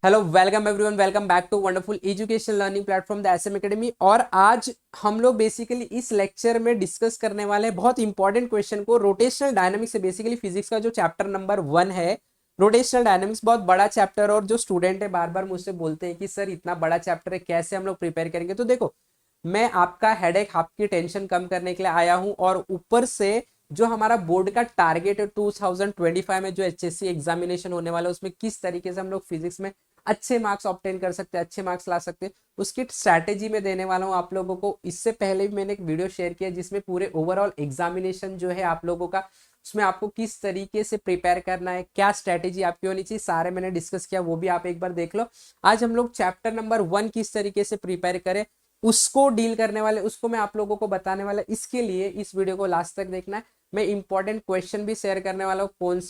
Hello welcome everyone, welcome back to wonderful education learning platform the SM academy. और आज हम लोग basically इस लेक्चर में डिस्कस करने वाले हैं बहुत इंपॉर्टेंट क्वेश्चन को, रोटेशनल डायनामिक्स से। बेसिकली फिजिक्स का जो चैप्टर नंबर 1 है रोटेशनल डायनामिक्स, बहुत बड़ा चैप्टर। और जो स्टूडेंट है बार बार मुझसे बोलते हैं कि सर इतना बड़ा चैप्टर है, कैसे हम लोग प्रिपेयर करेंगे। तो देखो, मैं आपका हेडेक, आपकी टेंशन कम करने के लिए आया हूं। और ऊपर से जो हमारा बोर्ड का टारगेट है 2025 में जो एचएससी एग्जामिनेशन होने वाला है, उसमें किस तरीके से हम लोग फिजिक्स में अच्छे मार्क्स ऑब्टेन कर सकते हैं, अच्छे मार्क्स ला सकते हैं, उसकी स्ट्रैटेजी में देने वाला हूं आप लोगों को। इससे पहले भी मैंने एक वीडियो शेयर किया जिसमें पूरे ओवरऑल एग्जामिनेशन जो है आप लोगों का, उसमें आपको किस तरीके से प्रिपेयर करना है, क्या स्ट्रैटेजी आपकी होनी चाहिए, सारे मैंने डिस्कस किया, वो भी आप एक बार देख लो। आज हम लोग चैप्टर नंबर 1 किस तरीके से प्रिपेयर करें उसको डील करने वाले, उसको मैं आप लोगों को बताने वाला। इसके लिए इस वीडियो को लास्ट तक देखना है। मैं इंपॉर्टेंट क्वेश्चन भी शेयर करने वाला हूँ, कौन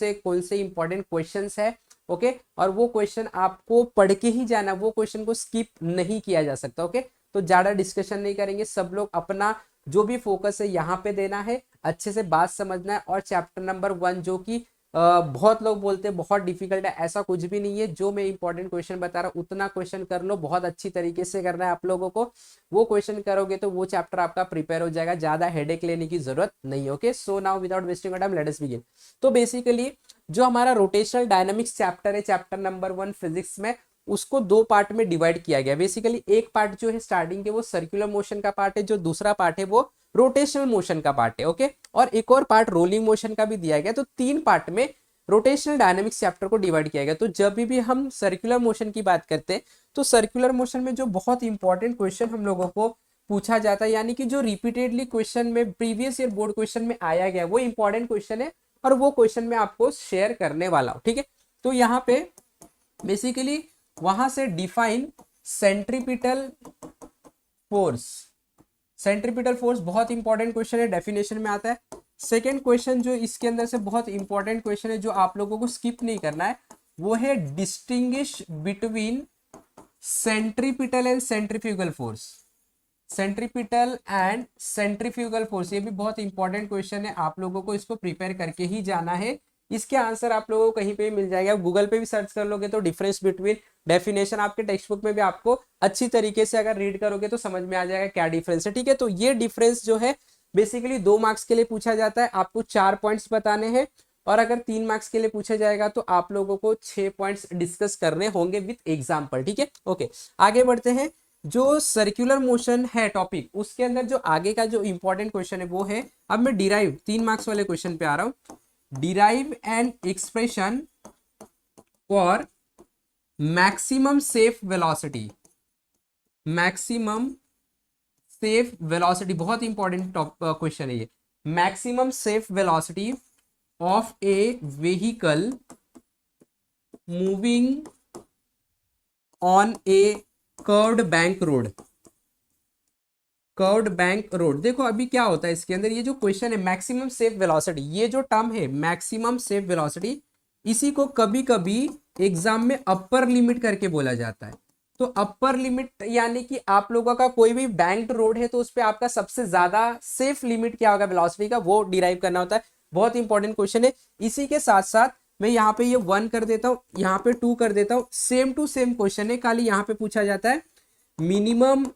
से इंपॉर्टेंट क्वेश्चंस है। ओके, और वो क्वेश्चन आपको पढ़ के ही जाना, वो क्वेश्चन को स्किप नहीं किया जा सकता। ओके, तो ज्यादा डिस्कशन नहीं करेंगे, सब लोग अपना जो भी फोकस है यहाँ पे देना है, अच्छे से बात समझना है। और चैप्टर नंबर 1 जो कि बहुत लोग बोलते हैं बहुत डिफिकल्ट है, ऐसा कुछ भी नहीं है। जो मैं इंपॉर्टेंट क्वेश्चन बता रहा हूँ उतना क्वेश्चन कर लो, बहुत अच्छी तरीके से करना है आप लोगों को। वो क्वेश्चन करोगे तो वो चैप्टर आपका प्रिपेयर हो जाएगा, ज्यादा हेडेक लेने की जरूरत नहीं। Okay, so now without wasting time let us begin. तो बेसिकली जो हमारा रोटेशनल डायनामिक्स चैप्टर है, चैप्टर नंबर 1 फिजिक्स में, उसको दो पार्ट में डिवाइड किया गया। बेसिकली एक पार्ट जो है स्टार्टिंग के वो सर्कुलर मोशन का पार्ट है, जो दूसरा पार्ट है वो रोटेशनल मोशन का पार्ट है। ओके, और एक और पार्ट रोलिंग मोशन का भी दिया गया। तो तीन पार्ट में रोटेशनल डायनामिक्स चैप्टर को डिवाइड किया गया। तो जब भी हम सर्कुलर मोशन की बात करते हैं तो सर्कुलर मोशन में जो बहुत इंपॉर्टेंट क्वेश्चन हम लोगों को पूछा जाता है, यानी कि जो रिपीटेडली क्वेश्चन में प्रीवियस ईयर बोर्ड क्वेश्चन में आया गया, वो इंपॉर्टेंट क्वेश्चन है और वो क्वेश्चन मैं आपको शेयर करने वाला हूं। ठीक है, तो यहाँ पे बेसिकली वहां से define centripetal force. Centripetal force बहुत इंपॉर्टेंट क्वेश्चन है, डेफिनेशन में आता है। सेकेंड क्वेश्चन जो इसके अंदर से बहुत इंपॉर्टेंट क्वेश्चन है, जो आप लोगों को स्किप नहीं करना है, वो है distinguish between centripetal and centrifugal force. Centripetal and centrifugal force, ये भी बहुत इंपॉर्टेंट क्वेश्चन है, आप लोगों को इसको प्रिपेयर करके ही जाना है। इसके आंसर आप लोगों को कहीं पे भी मिल जाएगा, गूगल पे भी सर्च कर लोगे तो डिफरेंस बिटवीन, डेफिनेशन आपके टेक्स्ट बुक में भी आपको अच्छी तरीके से अगर रीड करोगे तो समझ में आ जाएगा क्या डिफरेंस है। ठीक है, तो ये डिफरेंस जो है बेसिकली 2 मार्क्स के लिए पूछा जाता है, आपको 4 पॉइंट्स बताने हैं। और अगर 3 मार्क्स के लिए पूछा जाएगा तो आप लोगों को 6 पॉइंट्स डिस्कस करने होंगे विथ एग्जाम्पल। ठीक है, ओके, आगे बढ़ते हैं। जो सर्कुलर मोशन है टॉपिक, उसके अंदर जो आगे का जो इंपॉर्टेंट क्वेश्चन है वो है, अब मैं डिराइव 3 मार्क्स वाले क्वेश्चन पे आ रहा हूं। Derive an expression for maximum safe velocity. Maximum safe velocity बहुत इंपॉर्टेंट क्वेश्चन है ये। Maximum safe velocity of A vehicle moving on A curved bank road. Curved bank road, देखो अभी क्या होता है इसके अंदर, ये जो क्वेश्चन है मैक्सिमम सेफ वेलोसिटी, ये जो टर्म है मैक्सिमम सेफ वेलोसिटी, इसी को कभी कभी एग्जाम में अपर लिमिट करके बोला जाता है। तो अपर लिमिट यानी कि आप लोगों का कोई भी बैंक्ड रोड है तो उस पर आपका सबसे ज्यादा सेफ लिमिट क्या होगा वेलोसिटी का, वो डिराइव करना होता है। बहुत इंपॉर्टेंट क्वेश्चन है। इसी के साथ साथ मैं यहाँ पे ये 1 कर देता हूँ, यहाँ पे 2 कर देता हूँ, सेम टू सेम क्वेश्चन है, खाली यहाँ पे पूछा जाता है मिनिमम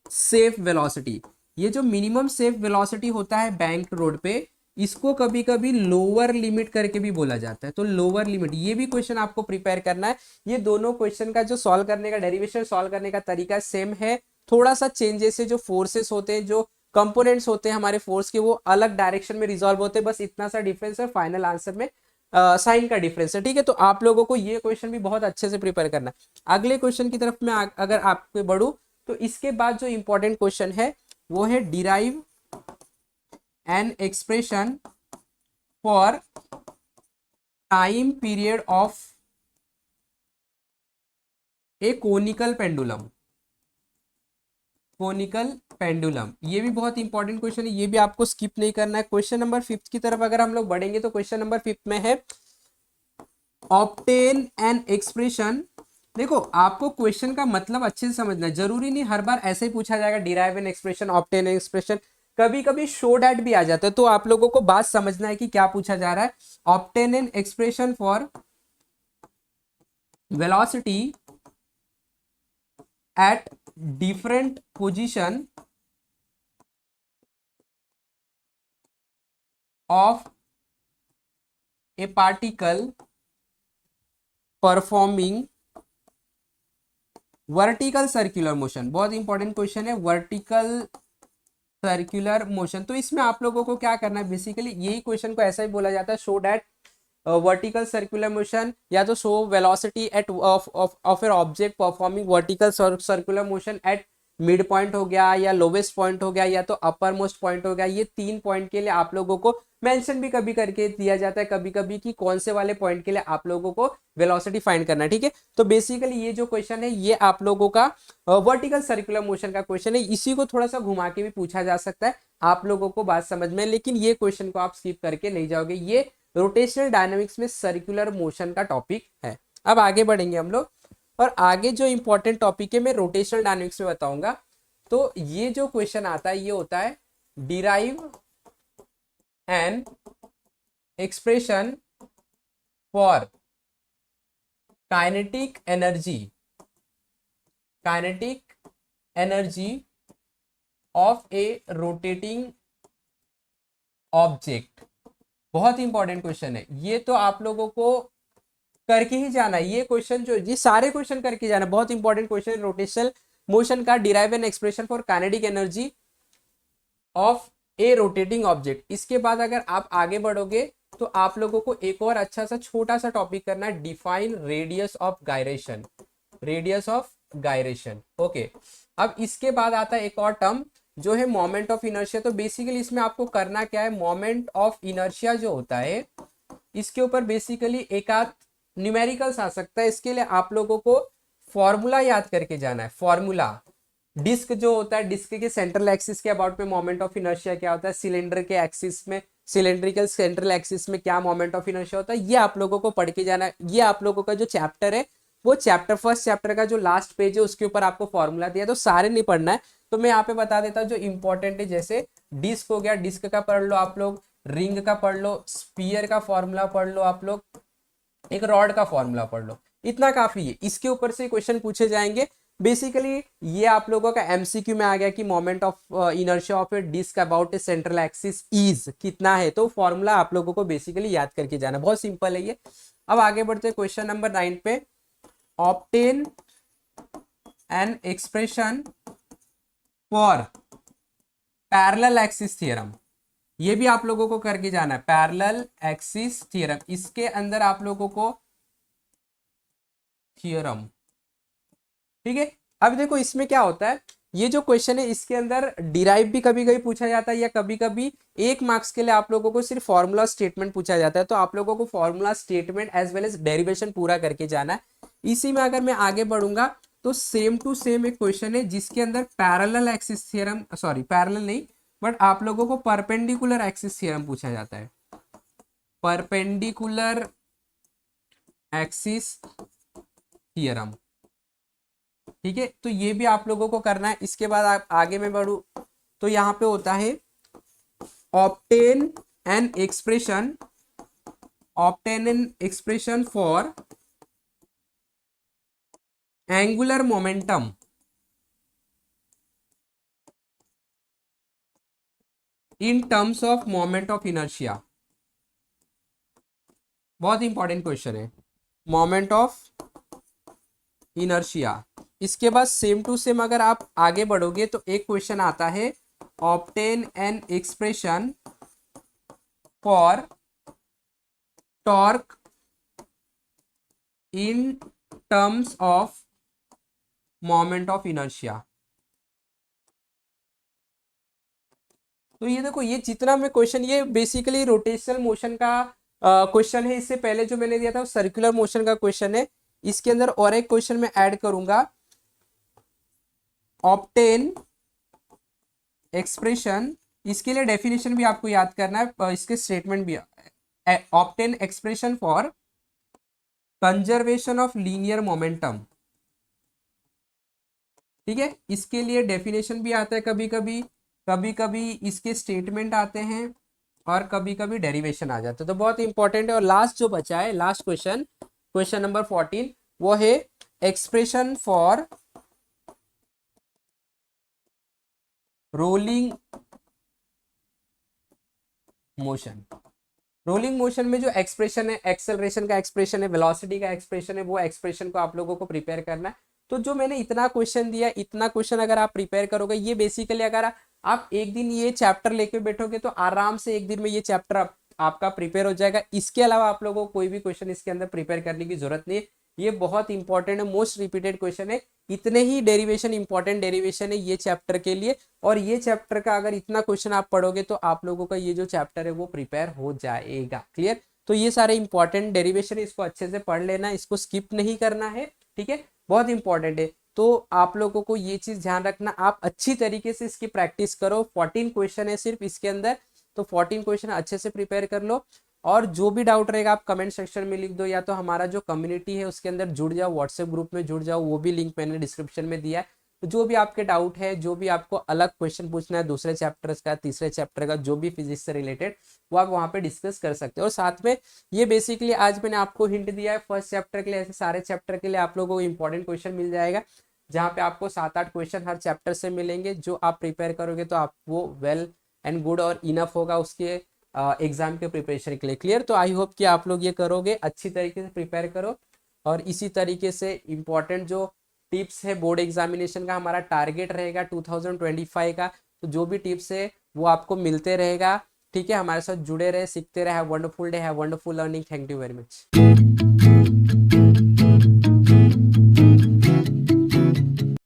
सेफ वेलोसिटी। ये जो मिनिमम सेफ वेलोसिटी होता है बैंक रोड पे, इसको कभी कभी लोअर लिमिट करके भी बोला जाता है। तो लोअर लिमिट, ये भी क्वेश्चन आपको प्रिपेयर करना है। ये दोनों क्वेश्चन का जो सॉल्व करने का डेरिवेशन, सॉल्व करने का तरीका सेम है, थोड़ा सा चेंजेस है। जो फोर्सेस होते हैं, जो कंपोनेंट्स होते हैं हमारे फोर्स के, वो अलग डायरेक्शन में रिजॉल्व होते हैं, बस इतना सा डिफरेंस है। फाइनल आंसर में साइन का डिफरेंस है। ठीक है, तो आप लोगों को ये क्वेश्चन भी बहुत अच्छे से प्रिपेयर करना है। अगले क्वेश्चन की तरफ मैं अगर आपको बढ़ू, तो इसके बाद जो इंपॉर्टेंट क्वेश्चन है वो है derive an expression for time period of A conical pendulum. Conical pendulum, ये भी बहुत इंपॉर्टेंट क्वेश्चन है, ये भी आपको स्किप नहीं करना है। क्वेश्चन नंबर 5 की तरफ अगर हम लोग बढ़ेंगे तो क्वेश्चन नंबर 5 में है ऑब्टेन एन एक्सप्रेशन। देखो, आपको क्वेश्चन का मतलब अच्छे से समझना है, जरूरी नहीं हर बार ऐसे ही पूछा जाएगा derive an expression, obtain an expression. कभी कभी शो डैट भी आ जाता है, तो आप लोगों को बात समझना है कि क्या पूछा जा रहा है। Obtain an expression for velocity at different position of a particle performing vertical circular motion. बहुत इंपॉर्टेंट क्वेश्चन है, वर्टिकल सर्कुलर मोशन। तो इसमें आप लोगों को क्या करना है, बेसिकली यही क्वेश्चन को ऐसा ही बोला जाता है, show that vertical circular motion, या तो show velocity at of an object performing vertical circular motion at mid point हो गया, या लोवेस्ट पॉइंट हो गया, या तो अपर मोस्ट पॉइंट हो गया। ये 3 पॉइंट के लिए आप लोगों को मेंशन भी कभी करके दिया जाता है कभी कभी कि कौन से वाले पॉइंट के लिए आप लोगों को वेलोसिटी फाइंड करना है, ठीक है। तो बेसिकली ये जो क्वेश्चन है ये आप लोगों का वर्टिकल सर्कुलर मोशन का क्वेश्चन है। इसी को थोड़ा सा घुमा के भी पूछा जा सकता है आप लोगों को बात समझ में, लेकिन ये क्वेश्चन को आप स्किप करके नहीं जाओगे। ये रोटेशनल डायनामिक्स में सर्कुलर मोशन का टॉपिक है। अब आगे बढ़ेंगे हम लोग, और आगे जो इंपॉर्टेंट टॉपिक है मैं रोटेशनल डायनामिक्स में बताऊंगा। तो ये जो क्वेश्चन आता है ये होता है derive an expression for kinetic energy of A rotating object. बहुत इंपॉर्टेंट क्वेश्चन है ये, तो आप लोगों को करके ही जाना है ये क्वेश्चन, जो ये सारे क्वेश्चन करके जाना। बहुत इंपॉर्टेंट क्वेश्चन है रोटेशनल मोशन का, derive an expression for kinetic energy of A rotating object. इसके बाद अगर आप आगे बढ़ोगे तो आप लोगों को एक और अच्छा सा छोटा सा टॉपिक करना है, define radius of gyration, okay. अब इसके बाद आता है एक और टर्म जो है मोमेंट ऑफ इनर्शिया। तो बेसिकली इसमें आपको करना क्या है, मोमेंट ऑफ इनर्शिया जो होता है इसके ऊपर बेसिकली एक आध न्यूमेरिकल्स आ सकता है। इसके लिए आप लोगों को फॉर्मूला याद करके जाना है। फॉर्मूला, डिस्क जो होता है, डिस्क के सेंट्रल एक्सिस के अबाउट में मोमेंट ऑफ इनर्शिया क्या होता है, सिलेंडर के एक्सिस में, सिलेंड्रिकल सेंट्रल एक्सिस में क्या मोमेंट ऑफ इनर्शिया होता है, ये आप लोगों को पढ़ के जाना है। ये आप लोगों का जो चैप्टर है वो चैप्टर फर्स्ट चैप्टर का जो लास्ट पेज है उसके ऊपर आपको फॉर्मूला दिया, तो सारे नहीं पढ़ना है। तो मैं यहाँ पे बता देता हूँ जो इंपॉर्टेंट है, जैसे डिस्क हो गया, डिस्क का पढ़ लो आप लोग, रिंग का पढ़ लो, स्पीयर का फॉर्मूला पढ़ लो आप लोग, एक रॉड का फॉर्मूला पढ़ लो, इतना काफी है। इसके ऊपर से क्वेश्चन पूछे जाएंगे। बेसिकली ये आप लोगों का एमसीक्यू में आ गया कि moment of inertia of a disc about a central axis is कितना है, तो फॉर्मूला आप लोगों को बेसिकली याद करके जाना, बहुत सिंपल है ये। अब आगे बढ़ते हैं क्वेश्चन नंबर 9 पे, obtain an expression for parallel axis theorem. ये भी आप लोगों को करके जाना है, पैरेलल एक्सिस थ्योरम। इसके अंदर आप लोगों को थ्योरम, ठीक है। अब देखो इसमें क्या होता है, ये जो क्वेश्चन है इसके अंदर डिराइव भी कभी कभी पूछा जाता है, या कभी कभी 1 मार्क्स के लिए आप लोगों को सिर्फ फॉर्मूला स्टेटमेंट पूछा जाता है। तो आप लोगों को formula statement as well as derivation पूरा करके जाना है। इसी में अगर मैं आगे बढ़ूंगा तो सेम टू सेम एक क्वेश्चन है जिसके अंदर parallel axis theorem, sorry parallel नहीं, बट आप लोगों को परपेंडिकुलर एक्सिस थ्योरम पूछा जाता है, परपेंडिकुलर एक्सिस थ्योरम, ठीक है। तो ये भी आप लोगों को करना है। इसके बाद आप आगे में बढ़ू तो यहाँ पे होता है obtain an expression for angular momentum in terms of moment of inertia. बहुत इंपॉर्टेंट क्वेश्चन है, मोमेंट ऑफ इनर्शिया। इसके बाद सेम टू सेम अगर आप आगे बढ़ोगे तो एक क्वेश्चन आता है, obtain an expression for torque in terms of moment of inertia. तो ये देखो, ये जितना मैं क्वेश्चन, ये बेसिकली रोटेशनल मोशन का क्वेश्चन है। इससे पहले जो मैंने दिया था वो सर्कुलर मोशन का क्वेश्चन है। इसके अंदर और एक क्वेश्चन में ऐड करूंगा, ऑब्टेन एक्सप्रेशन, इसके लिए डेफिनेशन भी आपको याद करना है, इसके स्टेटमेंट भी, obtain expression for conservation of linear momentum, ठीक है। इसके लिए डेफिनेशन भी आता है, कभी कभी इसके स्टेटमेंट आते हैं, और कभी कभी डेरिवेशन आ जाता है। तो बहुत इंपॉर्टेंट है। और लास्ट जो बचा है, लास्ट क्वेश्चन, क्वेश्चन नंबर 14, वो है expression for rolling motion. Rolling motion में जो एक्सप्रेशन है, एक्सेलरेशन का एक्सप्रेशन है, वेलोसिटी का एक्सप्रेशन है, वो एक्सप्रेशन को आप लोगों को प्रिपेयर करना है। तो जो मैंने इतना क्वेश्चन दिया, इतना क्वेश्चन अगर आप प्रिपेयर करोगे, ये बेसिकली अगर आप एक दिन ये चैप्टर लेके बैठोगे तो आराम से एक दिन में ये चैप्टर आपका प्रिपेयर हो जाएगा। इसके अलावा आप लोगों को कोई भी क्वेश्चन इसके अंदर प्रिपेयर करने की जरूरत नहीं है। ये बहुत इंपॉर्टेंट है, मोस्ट रिपीटेड क्वेश्चन है। इतने ही डेरिवेशन, इंपॉर्टेंट डेरिवेशन है ये चैप्टर के लिए। और ये चैप्टर का अगर इतना क्वेश्चन आप पढ़ोगे तो आप लोगों का ये जो चैप्टर है वो प्रिपेयर हो जाएगा। क्लियर? तो ये सारे इंपॉर्टेंट डेरिवेशन है, इसको अच्छे से पढ़ लेना, इसको स्किप नहीं करना है। ठीक है, बहुत इंपॉर्टेंट है। तो आप लोगों को ये चीज ध्यान रखना, आप अच्छी तरीके से इसकी प्रैक्टिस करो। 14 क्वेश्चन है सिर्फ इसके अंदर, तो 14 क्वेश्चन अच्छे से प्रिपेयर कर लो। और जो भी डाउट रहेगा आप कमेंट सेक्शन में लिख दो, या तो हमारा जो कम्युनिटी है उसके अंदर जुड़ जाओ, व्हाट्सएप ग्रुप में जुड़ जाओ, वो भी लिंक मैंने डिस्क्रिप्शन में दिया है। तो जो भी आपके डाउट है, जो भी आपको अलग क्वेश्चन पूछना है दूसरे चैप्टर का, तीसरे चैप्टर का, जो भी फिजिक्स से रिलेटेड, वो आप वहाँ पे डिस्कस कर सकते हो। और साथ में ये बेसिकली आज मैंने आपको हिंट दिया है फर्स्ट चैप्टर के लिए, ऐसे सारे चैप्टर के लिए आप लोगों को इंपॉर्टेंट क्वेश्चन मिल जाएगा, जहाँ पे आपको 7-8 क्वेश्चन हर चैप्टर से मिलेंगे। जो आप प्रिपेयर करोगे तो आप वो वेल एंड गुड और इनफ होगा उसके एग्जाम के प्रिपरेशन के लिए। क्लियर? तो आई होप कि आप लोग ये करोगे, अच्छी तरीके से प्रिपेयर करो। और इसी तरीके से इम्पॉर्टेंट जो टिप्स है बोर्ड एग्जामिनेशन का, हमारा टारगेट रहेगा 2025 का, तो जो भी टिप्स है वो आपको मिलते रहेगा। ठीक है, हमारे साथ जुड़े रहे, सीखते रहे। Have wonderful day, have wonderful learning. Thank you very much.